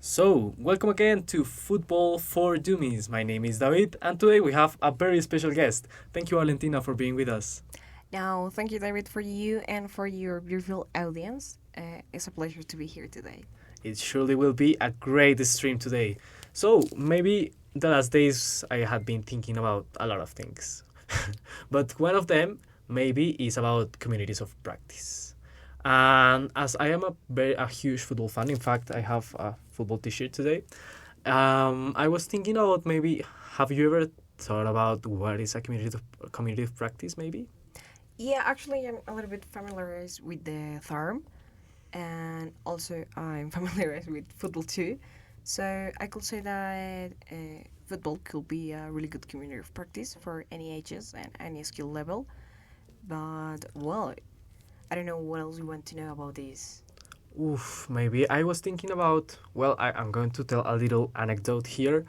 So, welcome again to Football for Dummies. My name is David, and today we have a very special guest. Thank you, Valentina, for being with us. Now, thank you, David, for you and for your beautiful audience. It's a pleasure to be here today. It surely will be a great stream today. So, maybe the last days I had been thinking about a lot of things, but one of them maybe is about communities of practice. And as I am a huge football fan, in fact, I have a football T-shirt today. I was thinking about maybe have you ever thought about what is a community of practice? Maybe. Yeah, actually, I'm a little bit familiarized with the term, and also I'm familiarized with football too. So I could say that football could be a really good community of practice for any ages and any skill level. But well, I don't know what else you want to know about this. Oof, maybe I was thinking about. Well, I'm going to tell a little anecdote here.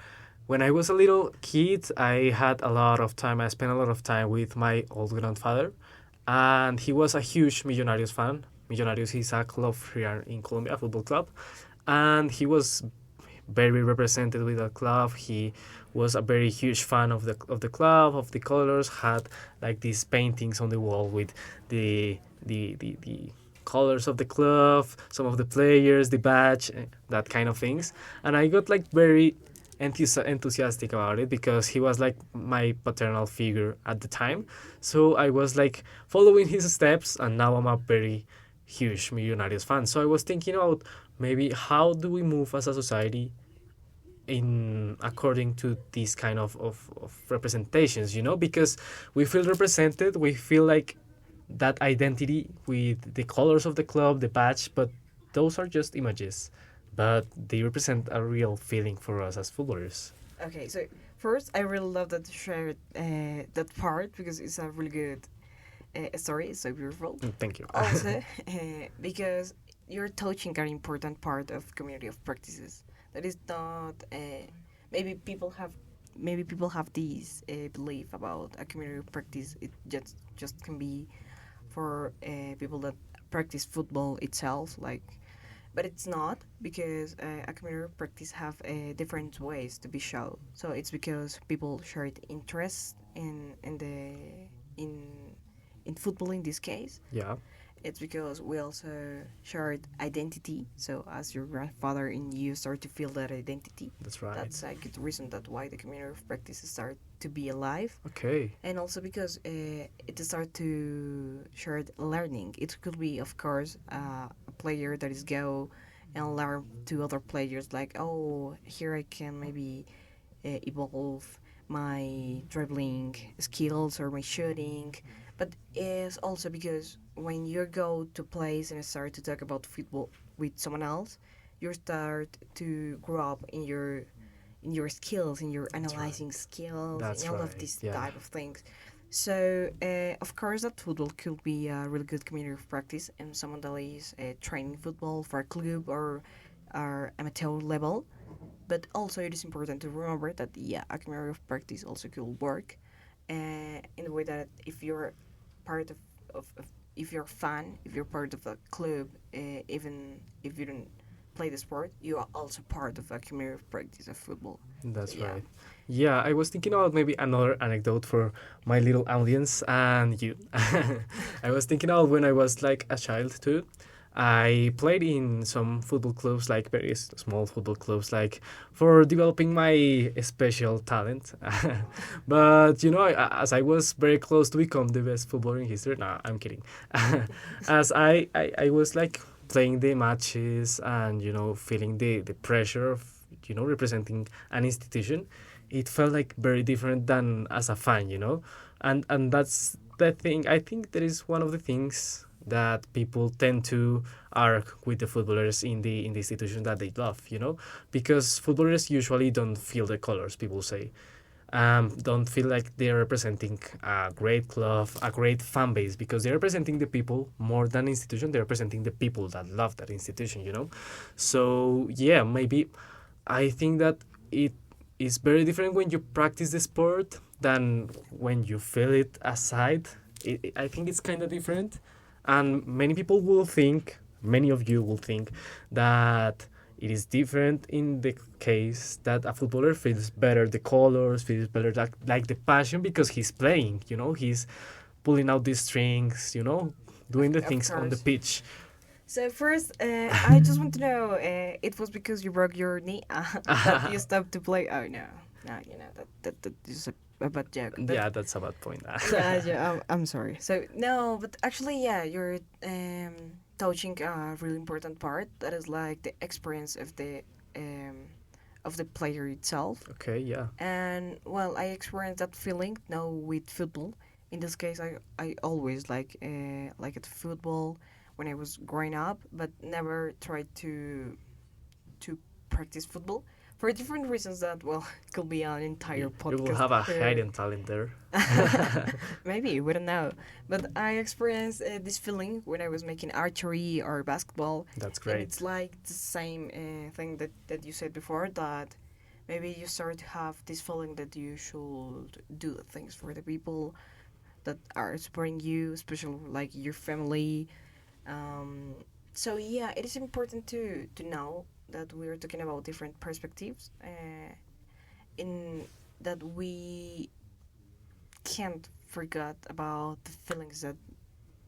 When I was a little kid, I had a lot of time. I spent a lot of time with my old grandfather, and he was a huge Millonarios fan. Millonarios is a club here in Colombia, a football club, and he was very represented with the club. He was a very huge fan of the club, of the colors. Had like these paintings on the wall with the colors of the club, some of the players, the badge, that kind of things. And I got like very enthusiastic about it because he was like my paternal figure at the time. So I was like following his steps, and now I'm a very huge Millonarios fan. So I was thinking about maybe how do we move as a society in according to these kind of representations, because we feel represented, we feel like that identity with the colors of the club, the badge, but those are just images, but they represent a real feeling for us as footballers. Okay, so first, I really love that you shared that part because it's a really good story. It's so beautiful. Thank you. Also, because you're touching an important part of community of practices. That is not maybe people have this belief about a community of practice. It just can be for people that practice football itself, like, but it's not because a community of practice have different ways to be shown. So it's because people share interest in in football in this case. Yeah, It's because we also shared identity. So as your grandfather and you start to feel that identity, that's right. that's a good reason that why the community of practices start to be alive. Okay. And also because it start to shared learning. It could be, of course, a player that is go and learn to other players like, oh, here I can maybe evolve my dribbling skills or my shooting. But it's also because when you go to place and start to talk about football with someone else, you start to grow up in your skills, in your analyzing skills, That's and all of right, these yeah. type of things. So, of course, that football could be a really good community of practice, and someone that is training football for a club or amateur level. But also, it is important to remember that yeah, a community of practice also could work in the way that if you're part of if you're a fan, if you're part of a club, even if you don't play the sport, you are also part of a community of practice of football. That's So, yeah. right. Yeah, I was thinking about maybe another anecdote for my little audience and you. I was thinking about when I was like a child too. I played in some football clubs, like very small football clubs, like for developing my special talent. But as I was very close to become the best footballer in history, nah, I'm kidding. As I was like playing the matches and feeling the pressure of representing an institution, it felt like very different than as a fan, and that's the thing. I think that is one of the things that people tend to argue with the footballers in the institution that they love, because footballers usually don't feel the colors. People say, don't feel like they're representing a great club, a great fan base, because they're representing the people more than institution. They're representing the people that love that institution. So yeah, maybe I think that it is very different when you practice the sport than when you feel it aside. I think it's kind of different, and many people will think, many of you will think that It is different in the case that a footballer feels better the colors, feels better like the passion because he's playing, he's pulling out the strings, doing the Of things on the course. pitch. So first, I just want to know, it was because you broke your knee that you stopped to play. Oh no, no, that is a bad joke. But Yeah, that's a bad point. yeah, I'm sorry. So no, but actually, yeah, you're touching a really important part. That is like the experience of the player itself. Okay, yeah. And well, I experienced that feeling now with football. In this case, I always like at football when I was growing up, but never tried to practice football for different reasons that well could be an entire You will podcast. have a hidden talent there. Maybe we don't know, but I experienced this feeling when I was making archery or basketball, That's and great. it's like the same thing that you said before that maybe you start to have this feeling that you should do things for the people that are supporting you, especially like your family. Um, so yeah, it is important to know that we are talking about different perspectives, in that we can't forget about the feelings that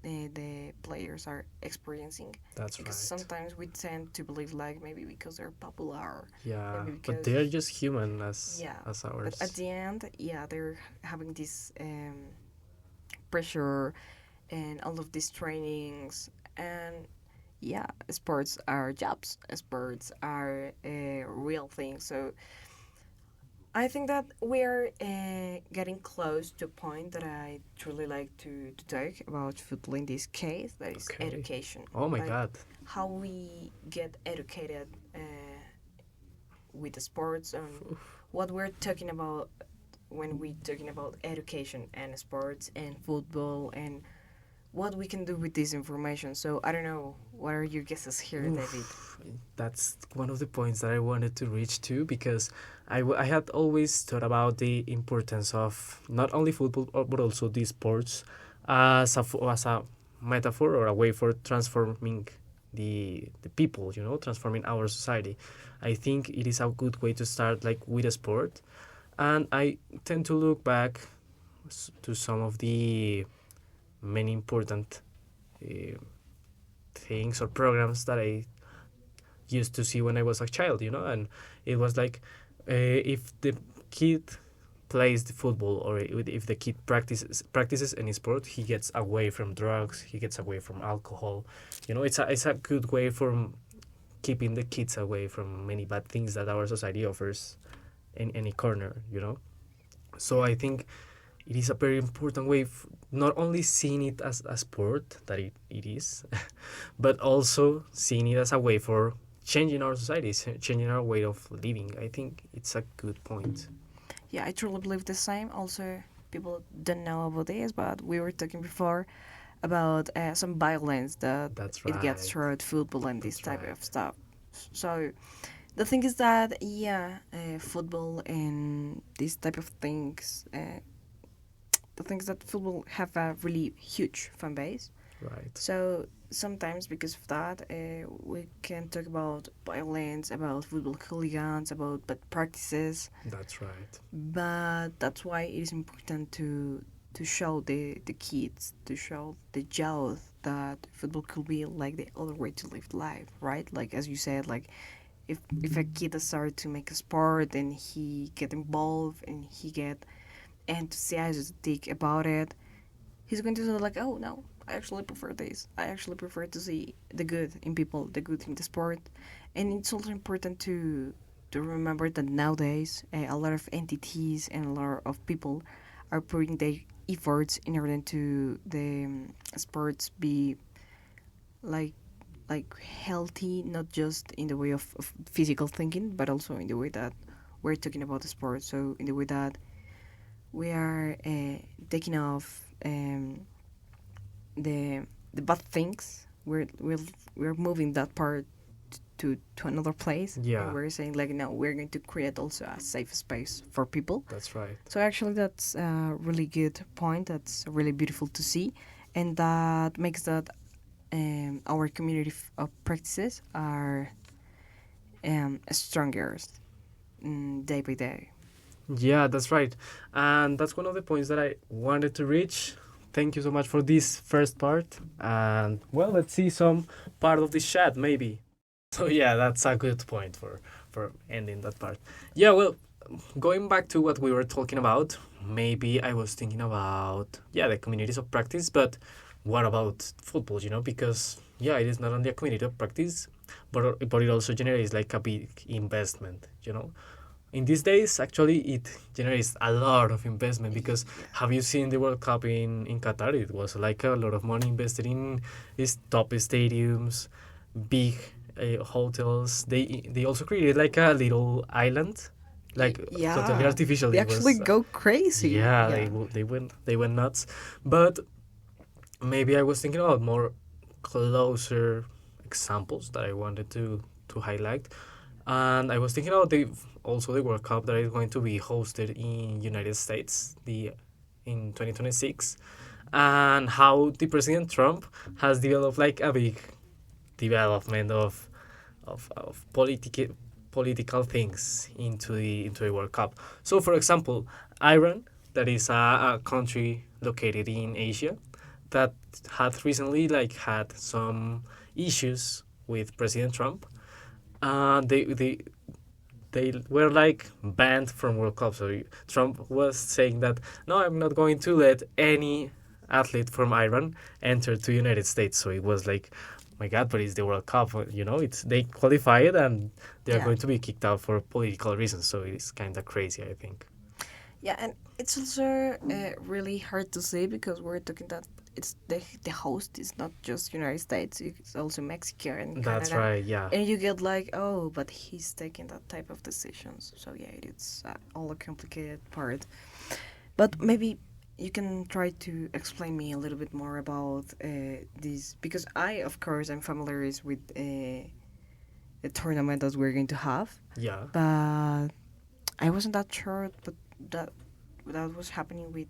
the players are experiencing, That's because right. sometimes we tend to believe like maybe because they're popular, Yeah, maybe but because they're just human as yeah, as but at ours. the end, yeah, they're having this pressure and all of these trainings, and yeah, sports are jobs, sports are a real thing. So I think that we're getting close to a point that I truly like to talk about football in this case, that is Okay. education. Oh my Like god. how we get educated with the sports and what we're talking about when we're talking about education and sports and football and what we can do with this information. So I don't know, what are your guesses here, David? Oof, that's one of the points that I wanted to reach to because I had always thought about the importance of not only football but also these sports as a metaphor or a way for transforming the people, transforming our society. I think it is a good way to start like with a sport, and I tend to look back to some of the many important uh, things or programs that I used to see when I was a child, and it was like if the kid plays the football or if the kid practices any sport, he gets away from drugs, he gets away from alcohol. It's a good way for keeping the kids away from many bad things that our society offers in any corner. So Yeah. I think it is a very important way not only seeing it as a sport that it is, but also seeing it as a way for changing our societies, changing our way of living. I think it's a good point. Yeah, I truly believe the same. Also, people don't know about this, but we were talking before about some violence that That's it gets right. throughout football and this That's type right. of stuff. So the thing is that yeah, football and these type of things, the things that football have a really huge fan base. Right. So sometimes because of that, we can talk about violence, about football hooligans, about bad practices. That's right. But that's why it is important to show the kids, to show the youth that football could be like the other way to live life, right? Like as you said, like if a kid started to make a sport and he get involved and he get enthusiastic about it, he's going to say like, oh no, I actually prefer this. I actually prefer to see the good in people, the good in the sport, and it's also important to remember that nowadays a lot of entities and a lot of people are putting their efforts in order to the sports be like healthy, not just in the way of physical thinking, but also in the way that we're talking about the sport. So in the way that we are taking off the bad things. We're moving that part to another place, and Yeah, we're saying like no, we're going to create also a safe space for people. that's right. So actually, that's a really good point. That's really beautiful to see, and that makes that our community of practices are stronger day by day. Yeah, that's right. And that's one of the points that I wanted to reach. Thank you so much for this first part. And well, let's see some part of this chat maybe. So yeah, that's a good point for ending that part. Yeah, well, going back to what we were talking about, maybe I was thinking about yeah, the communities of practice, but what about football, because yeah, it is not only a community of practice, but it also generates like a big investment. In these days, actually, it generates a lot of investment because Yeah. have you seen the World Cup in Qatar? It was like a lot of money invested in these top stadiums, big hotels. They also created like a little island, like totally Yeah, artificial. they It actually was go crazy. yeah, Yeah. they went nuts. But maybe I was thinking about more closer examples that I wanted to highlight. And I was thinking about the World Cup that is going to be hosted in United States in 2026, and how the President Trump has developed like a big development of political things into the World Cup. So, for example, Iran, that is a country located in Asia, that had recently like had some issues with President Trump. They were like banned from World Cup. So Trump was saying that no, I'm not going to let any athlete from Iran enter to United States. So it was like, my God, but it's the World Cup. It's they qualified and they are Yeah. going to be kicked out for political reasons. So it's kind of crazy, I think. Yeah, and it's also really hard to say because we're talking that it's the host is not just United States, it's also Mexico and That's Canada. right. Yeah. And you get like, oh, but he's taking that type of decisions. So yeah, it's all a complicated part. But maybe you can try to explain me a little bit more about this because of course, I'm familiar with the tournament that we're going to have, Yeah. but I wasn't that sure. But that that was happening with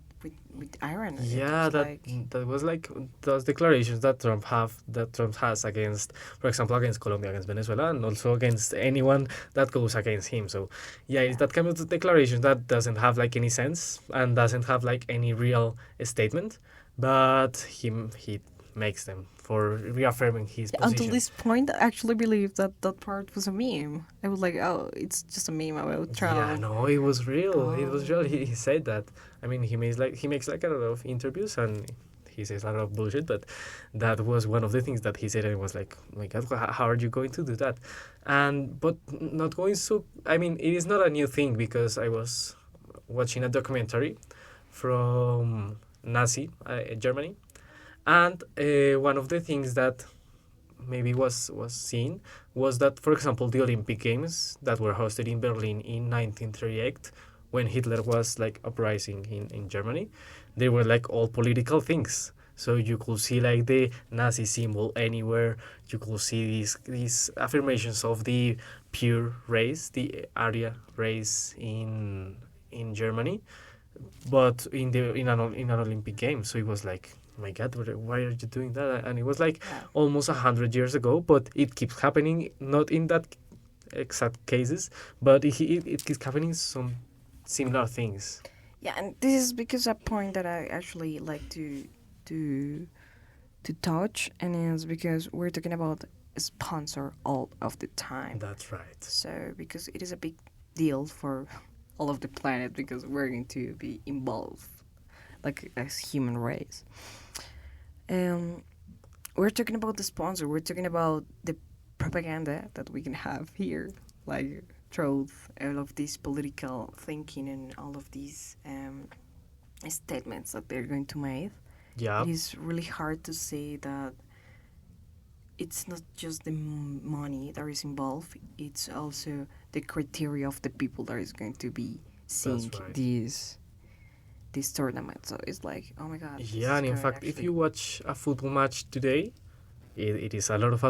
Iran. It Yeah, was that like that was like those declarations that Trump has against, for example, against Colombia, against Venezuela, and also against anyone that goes against him. So, yeah, it's that kind of declaration that doesn't have like any sense and doesn't have like any real statement, but he makes them for reaffirming his yeah, until position. this point, I actually believed that that part was a meme. I was like, oh, it's just a meme about Trump. Yeah, no, it was real. It was Oh. real. He said that. I mean, he makes like a lot of interviews and he says a lot of bullshit, but that was one of the things that he said, and it was like, oh my God, how are you going to do that? But not going so. I mean, it is not a new thing because I was watching a documentary from Nazi Germany, and one of the things that maybe was seen was that, for example, the Olympic Games that were hosted in Berlin in 1938, when Hitler was like uprising in Germany, they were like all political things. So you could see like the Nazi symbol anywhere. You could see these affirmations of the pure race, the Arya race in Germany, but in an Olympic game. So it was like, my God, why are you doing that? And it was like Yeah. almost 100 years ago, but it keeps happening, not in that exact cases, but it keeps happening some similar things. Yeah, and this is because a point that I actually like to to touch, and it's because we're talking about a sponsor all of the time. That's right. So because it is a big deal for all of the planet because we're going to be involved, like as human race. We're talking about the sponsor. We're talking about the propaganda that we can have here, like through all of this political thinking and all of these statements that they're going to make. Yeah, It is really hard to say that it's not just the money that is involved, it's also the criteria of the people that is going to be seeing right. this tournament. So it's like, oh my God. this yeah, is and in good, fact, if actually. you watch a football match today, it is a lot of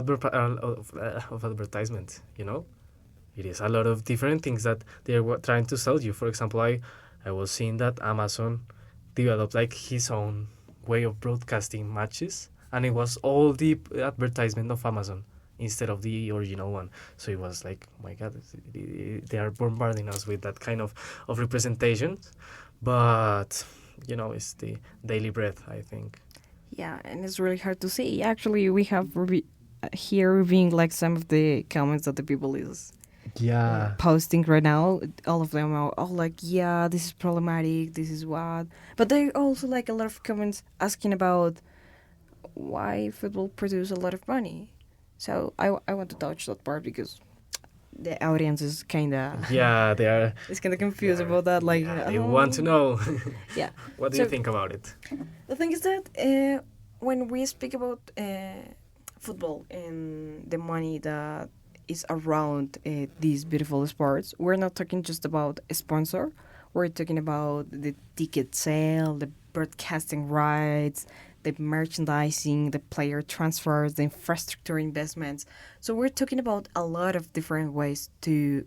advertisement. It is a lot of different things that they're trying to sell you. For example, I was seeing that Amazon developed like his own way of broadcasting matches, and it was all the advertisement of Amazon instead of the original one. So it was like, oh my God, they are bombarding us with that kind of representations. But, it's the daily bread, I think. Yeah, and it's really hard to see. Actually, we have here reviewing like some of the comments that the people is Yeah. posting right now. All of them are all like, yeah, this is problematic, this is what. But there are also like a lot of comments asking about why football produce a lot of money. So I want to touch that part because the audience is kind of Yeah, they are. is kind of confused Yeah, about that. Like, they want to know. Yeah. What do So- you think about it? The thing is that when we speak about football and the money that is around these beautiful sports, we're not talking just about a sponsor. We're talking about the ticket sale, the broadcasting rights, the merchandising, the player transfers, the infrastructure investments. So we're talking about a lot of different ways to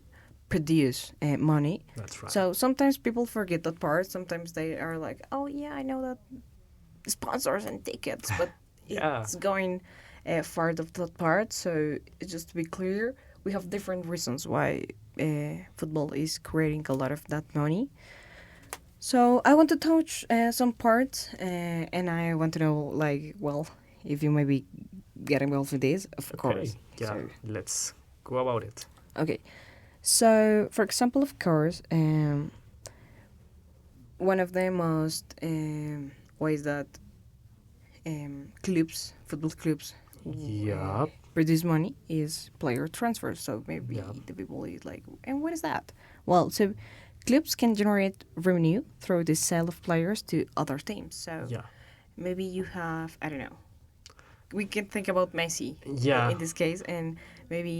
produce money. That's right. So sometimes people forget that part. Sometimes they are like, "Oh yeah, I know that sponsors and tickets," but Yeah. it's going far of that part. So just to be clear, we have different reasons why football is creating a lot of that money. So I want to touch some parts, and I want to know, like, well, if you maybe get involved with this, of course. Yeah, So, let's go about it. okay. So, for example, of course, one of the most ways that football clubs, Yeah. produce money is player transfers. So maybe Yeah. the people is like, and what is that? Well, so clubs can generate revenue through the sale of players to other teams. So Yeah. maybe you have, I don't know, we can think about Messi Yeah. in this case, and maybe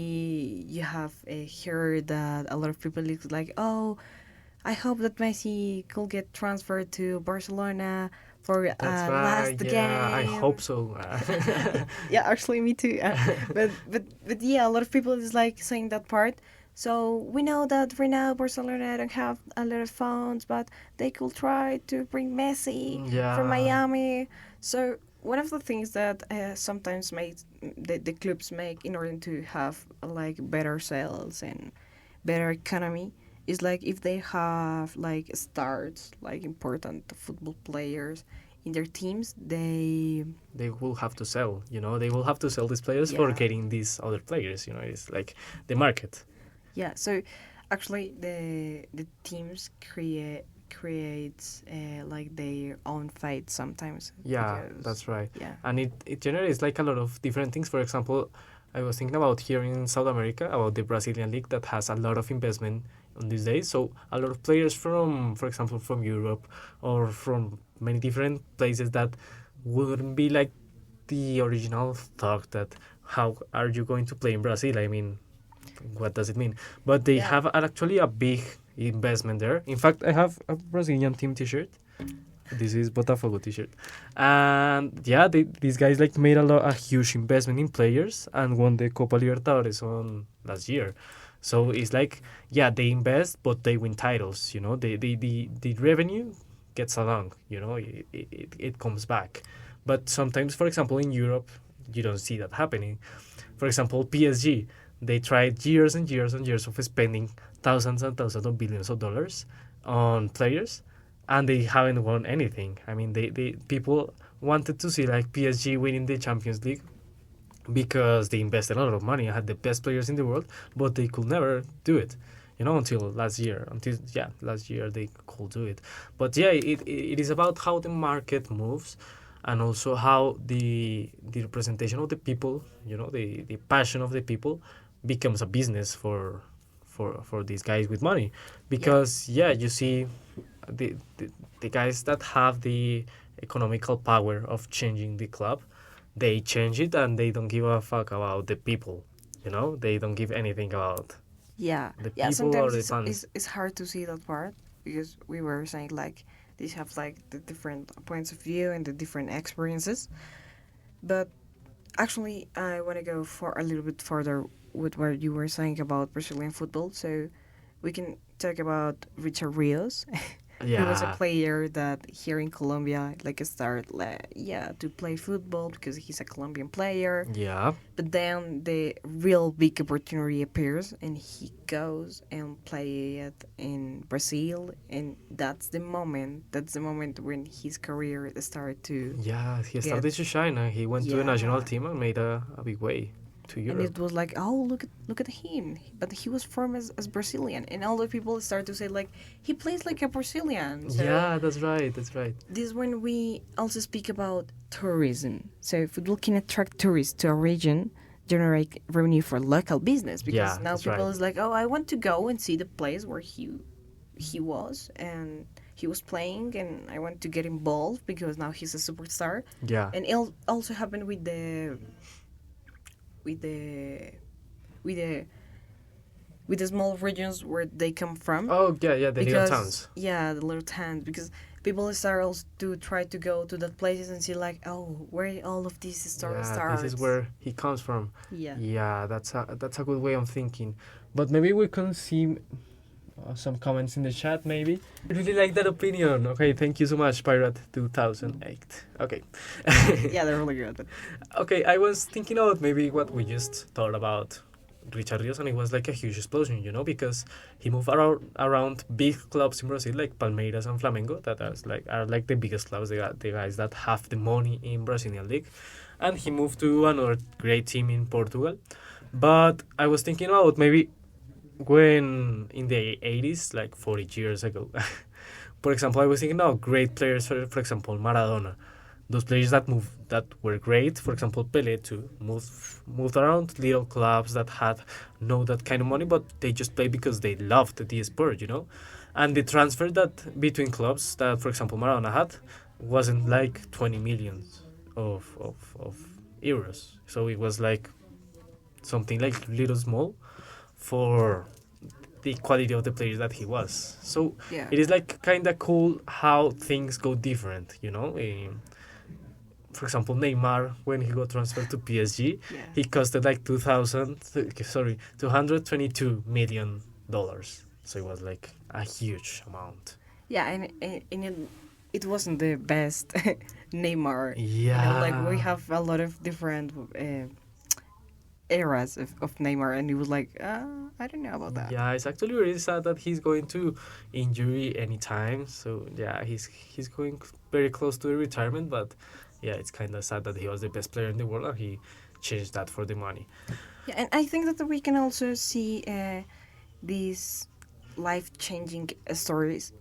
you have heard that a lot of people is like, oh, I hope that Messi could get transferred to Barcelona for That's last right. game. Yeah, I hope so. Yeah, actually, me too. But yeah, a lot of people is like saying that part. So we know that right now Barcelona don't have a lot of funds, but they could try to bring Messi Yeah. from Miami. So one of the things that sometimes the clubs make in order to have like better sales and better economy is like if they have like stars, like important football players in their teams, they will have to sell. They will have to sell these players for Yeah. getting these other players. It's like the market. yeah. So actually, the teams creates like their own fate sometimes. Yeah, because- that's right. Yeah. And it generates like a lot of different things. For example, I was thinking about here in South America about the Brazilian league that has a lot of investment on these days. So a lot of players from, for example, from Europe or from many different places that wouldn't be like the original thought that how are you going to play in Brazil? I mean, what does it mean? But they Yeah. have actually a big investment there. In fact, I have a Brazilian team T-shirt. This is Botafogo T-shirt, and yeah, these guys like made a huge investment in players and won the Copa Libertadores on last year. So it's like, yeah, they invest, but they win titles. The revenue gets along. It comes back. But sometimes, for example, in Europe, you don't see that happening. For example, PSG, they tried years and years and years of spending thousands and thousands of billions of dollars on players, and they haven't won anything. I mean, they people wanted to see like PSG winning the Champions League because they invested a lot of money and had the best players in the world, but they could never do it. Until last year. Last year they could do it. But yeah, it is about how the market moves, and also how the representation of the people, the passion of the people, becomes a business for these guys with money. Because you see the guys that have the economical power of changing the club, they change it and they don't give a fuck about the people. They don't give anything about Yeah, the yeah. people or Sometimes the fans. it's hard to see that part because we were saying like these have like the different points of view and the different experiences. But actually, I want to go for a little bit further with what you were saying about Brazilian football. So we can talk about Richard Rios. He was a Yeah, player that here in Colombia, like, started, yeah, to play football because he's a Colombian player. yeah, But then the real big opportunity appears, and he goes and play it in Brazil, and that's the moment. That's the moment when his career started to yeah. He get, started to shine, and he went to the national yeah. team and made a big way to And it Europe. was like, oh, look at him, but he was from as Brazilian, and all the people start to say like he plays like a Brazilian. So Yeah, that's right. That's right. this is when we also speak about tourism. So football can attract tourists to a region, generate revenue for local business because Yeah, now that's people right. is like, oh, I want to go and see the place where he was and he was playing, and I want to get involved because now he's a superstar. Yeah. And it also happened with the with the with the small regions where they come from, Oh, yeah, yeah. The little because towns. yeah, the little towns, because people start also to try to go to that places and see like, oh, where all of this story Yeah, starts. this is where he comes from. Yeah. Yeah, that's a good way of thinking. But maybe we can see some comments in the chat. Maybe. I really like that opinion. Okay, thank you so much, Pirate 2008. Okay. Yeah, they're really good. But Okay, I was thinking about maybe what we just thought about Richard Rios, and it was like a huge explosion, because he moved around big clubs in Brazil like Palmeiras and Flamengo, that are like the biggest clubs, the guys that have the money in Brazilian league, and he moved to another great team in Portugal. But I was thinking about maybe when in the 80s, like 40 years ago. For example, I was thinking about great players, for example, Maradona. Those players that were great, for example, Pele too, moved around little clubs that had no that kind of money, but they just played because they loved the sport. And the transfer that between clubs that, for example, Maradona had wasn't like 20 millions of euros. So it was like something like little small for the quality of the player that he was. So yeah. it is like kind of cool how things go different. For example, Neymar, when he got transferred to PSG, Yeah. he costed like 222 million dollars. So it was like a huge amount. Yeah, and it wasn't the best Neymar. Yeah. Like we have a lot of different eras of Neymar, and he was like, I don't know about that. Yeah, it's actually really sad that he's going to injury anytime. So yeah, he's going very close to the retirement. But yeah, it's kind of sad that he was the best player in the world and he changed that for the money. Yeah, and I think that we can also see these life-changing stories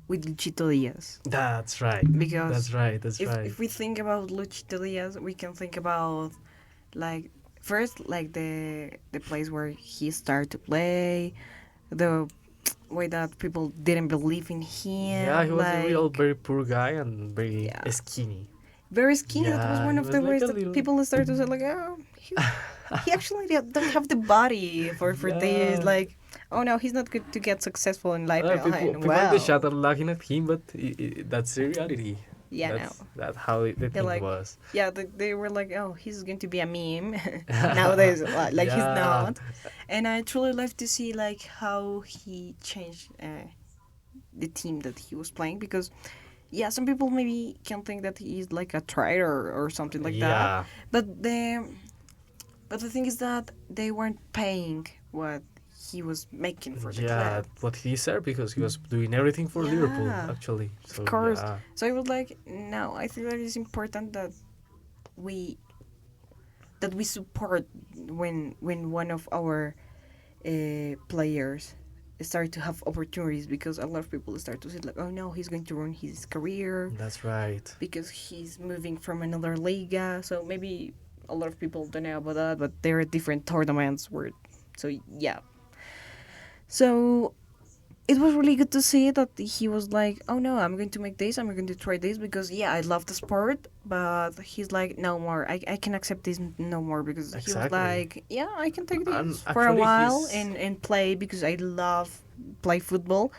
with Luchito Diaz. That's right. Because That's right. That's right. if we think about Luchito Diaz, we can think about like first like the place where he started to play, the way that people didn't believe in him. Yeah, he was like, a real very poor guy and very Yeah. skinny. very skinny. That was Yeah, one he of was the like ways a that little- people started to say like, oh, he actually don't have the body for this. Yeah. Like, oh no, he's not good to get successful in life. People And, in the wow. chat are laughing at him, but that's the reality. Yeah, That's how the thing like- was. Yeah, they were like, oh, he's going to be a meme nowadays. Like he's Yeah. not. And I truly love to see like how he changed the team that he was playing, because yeah, some people maybe can think that he's like a traitor or something like that. Yeah. But the thing is that they weren't paying what he was making for the Yeah, club. what he deserved because he was doing everything for Liverpool, Yeah, actually. So, course. yeah. So I was like, no, I think that it's important that we support when one of our players start to have opportunities, because a lot of people start to say like, oh no, he's going to ruin his career That's right. because he's moving from another liga. So maybe a lot of people don't know about that, but there are different tournaments where, so yeah. So it was really good to see that he was like, oh no, I'm going to make this, I'm going to try this, because yeah, I love the sport, but he's like, no more, I can accept this no more, because he was Exactly. like, yeah, I can take And this for a actually while he's- and play, because I love play football.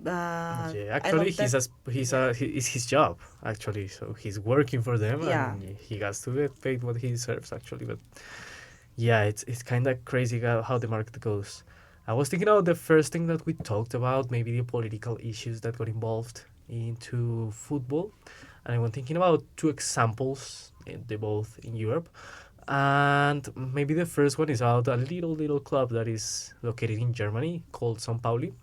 Yeah, I actually, love that- it's his job, actually. So he's working for them, Yeah. and he has to get paid what he deserves, actually. But yeah, it's kind of crazy how the market goes. I was thinking about the first thing that we talked about, maybe the political issues that got involved into football. And I was thinking about two examples, they both in Europe. And maybe the first one is about a little club that is located in Germany called São Pauli.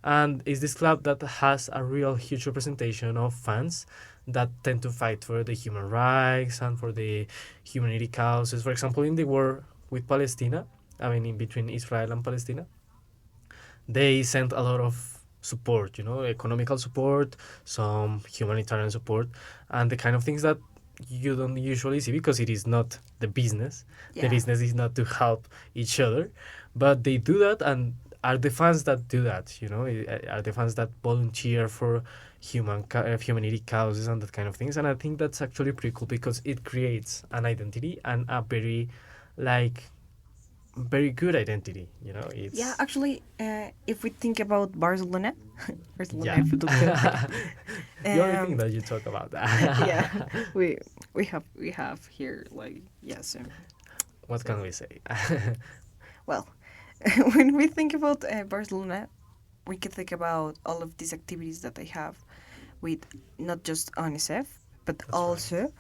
And it's this club that has a real huge representation of fans that tend to fight for the human rights and for the humanity causes. For example, in the war with Palestine, I mean, in between Israel and Palestine, they sent a lot of support, economical support, some humanitarian support, and the kind of things that you don't usually see because it is not the business. The Yeah. business is not to help each other, but they do that and are the fans that do that, are the fans that volunteer for humanity causes and that kind of things. And I think that's actually pretty cool because it creates an identity and a like very good identity. Yeah, It's actually, if we think about Barcelona, Barcelona yeah. Football Club, The only thing um, that you talk about. yeah, we have here like yes. What can we say? Well, when we think about Barcelona, we can think about all of these activities that they have with not just UNICEF, but That's also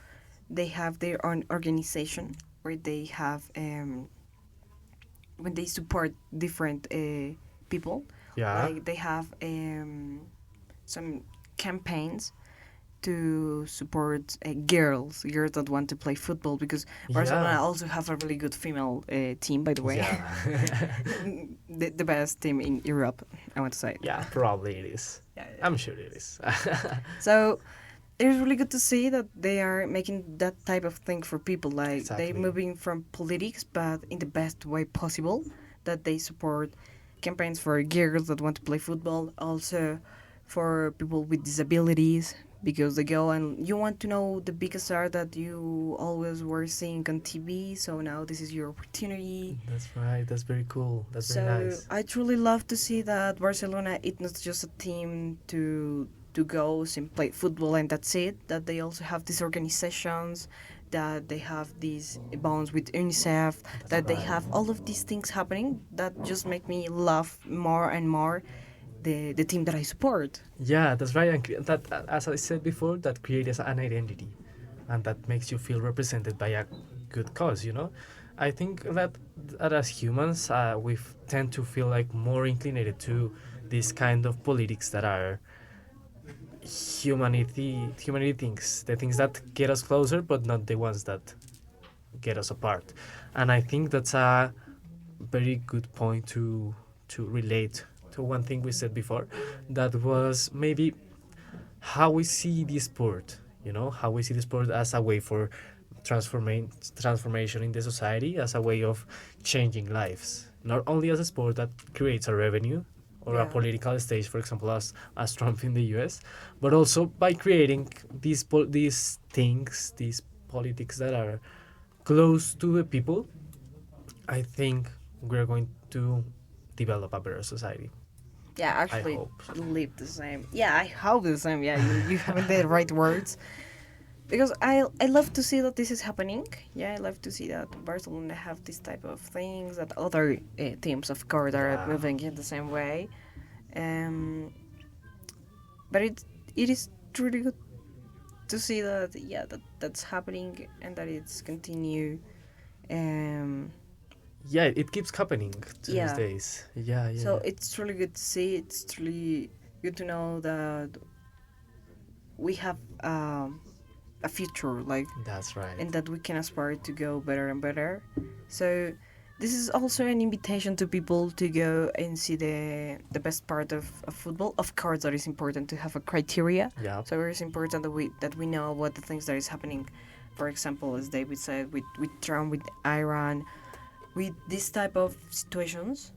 they have their own organization where they have when they support different people. Yeah. Like they have some campaigns to support girls that want to play football because Barcelona Yeah. also have a really good female team, by the way. Yeah. The best team in Europe, I want to say. Yeah, probably it is. Yeah. I'm sure it is. So it's really good to see that they are making that type of thing for people. Like Exactly. they moving from politics, but in the best way possible. That they support campaigns for girls that want to play football, also for people with disabilities, because they go and you want to know the biggest star that you always were seeing on TV. So now this is your opportunity. That's right. That's very cool. That's So very nice. I truly love to see that Barcelona it's not just a team to go and play football and that's it. That they also have these organizations, that they have these bonds with UNICEF, that they right. have all of these things happening that just make me love more and more the team that I support. Yeah, that's right. And that, as I said before, that creates an identity, and that makes you feel represented by a good cause. I think that as humans, we tend to feel like more inclined to this kind of politics that are humanity things, the things that get us closer, but not the ones that get us apart. And I think that's a very good point to relate to one thing we said before, that was maybe how we see the sport, how we see the sport as a way for transformation in the society, as a way of changing lives, not only as a sport that creates a revenue or a Yeah. political stage, for example, as Trump in the US, but also by creating these things, these politics that are close to the people. I think we're going to develop a better society. Yeah, actually, hope. live the same. Yeah, I hope the same. Yeah, you have the right words. Because I love to see that this is happening. Yeah, I love to see that Barcelona have this type of things, that other teams, of course, are Yeah. moving in the same way. But it is truly good to see that, yeah, that's happening and that it's continue. Yeah, it keeps happening to Yeah. these days. Yeah. So it's really good to see. It's really good to know that we have a future, like, That's right. and that we can aspire to go better and better. So this is also an invitation to people to go and see the best part of football. Of course, that is important to have a criteria. Yeah. So it is important that we know what the things that is happening. For example, as David said, with Trump, with Iran, with this type of situations,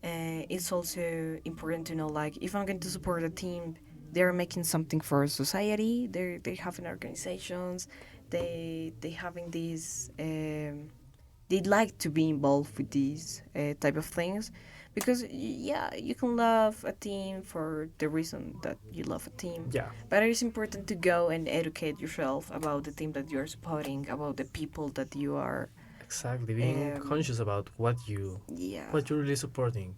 it's also important to know, like, if I'm going to support a team, they're making something for society. They having organizations. They having these. They like to be involved with these type of things, because yeah, you can love a team for the reason that you love a team. Yeah. But it is important to go and educate yourself about the team that you're supporting, about the people that you are Exactly, being Um, conscious about yeah, what you're really supporting,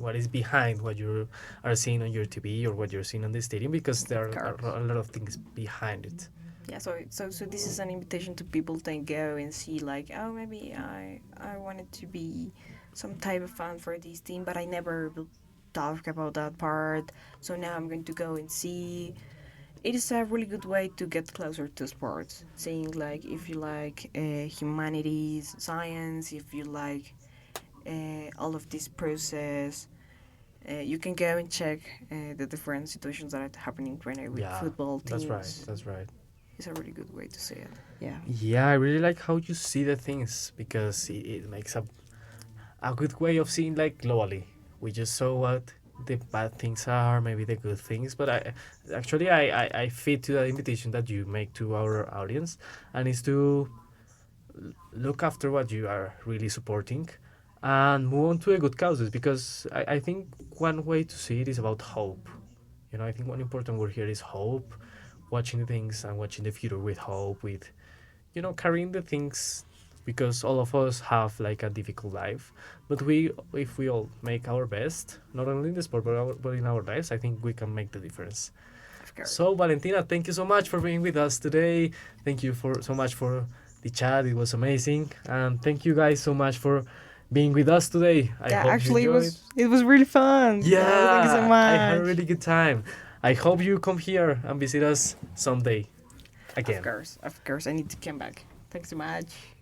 what is behind what you are seeing on your TV or what you're seeing on the stadium, because there of course. are a lot of things behind it. Yeah, so this is an invitation to people to go and see like, oh, maybe I wanted to be some type of fan for this team, but I never will talk about that part. So now I'm going to go and see. It is a really good way to get closer to sports. Seeing like if you like humanities, science, if you like all of this process, you can go and check the different situations that are happening right now with Yeah, football that's right. teams. That's right. It's a really good way to see it. Yeah. Yeah, I really like how you see the things, because it makes a good way of seeing like globally. We just saw what the bad things are, maybe the good things, but I fit to that invitation that you make to our audience, and is to look after what you are really supporting and move on to a good causes, because I think one way to see it is about hope. I think one important word here is hope, watching the things and watching the future with hope, with carrying the things, because all of us have like a difficult life, but if we all make our best, not only in the sport but in our lives, I think we can make the difference. Of course. So Valentina, thank you so much for being with us today. Thank you for so much for the chat. It was amazing, and thank you guys so much for being with us today. I Yeah, hope actually, you enjoyed. it was really fun. Yeah, Thank you so I had a much. really good time. I hope you come here and visit us someday again. Of course, I need to come back. Thanks so much.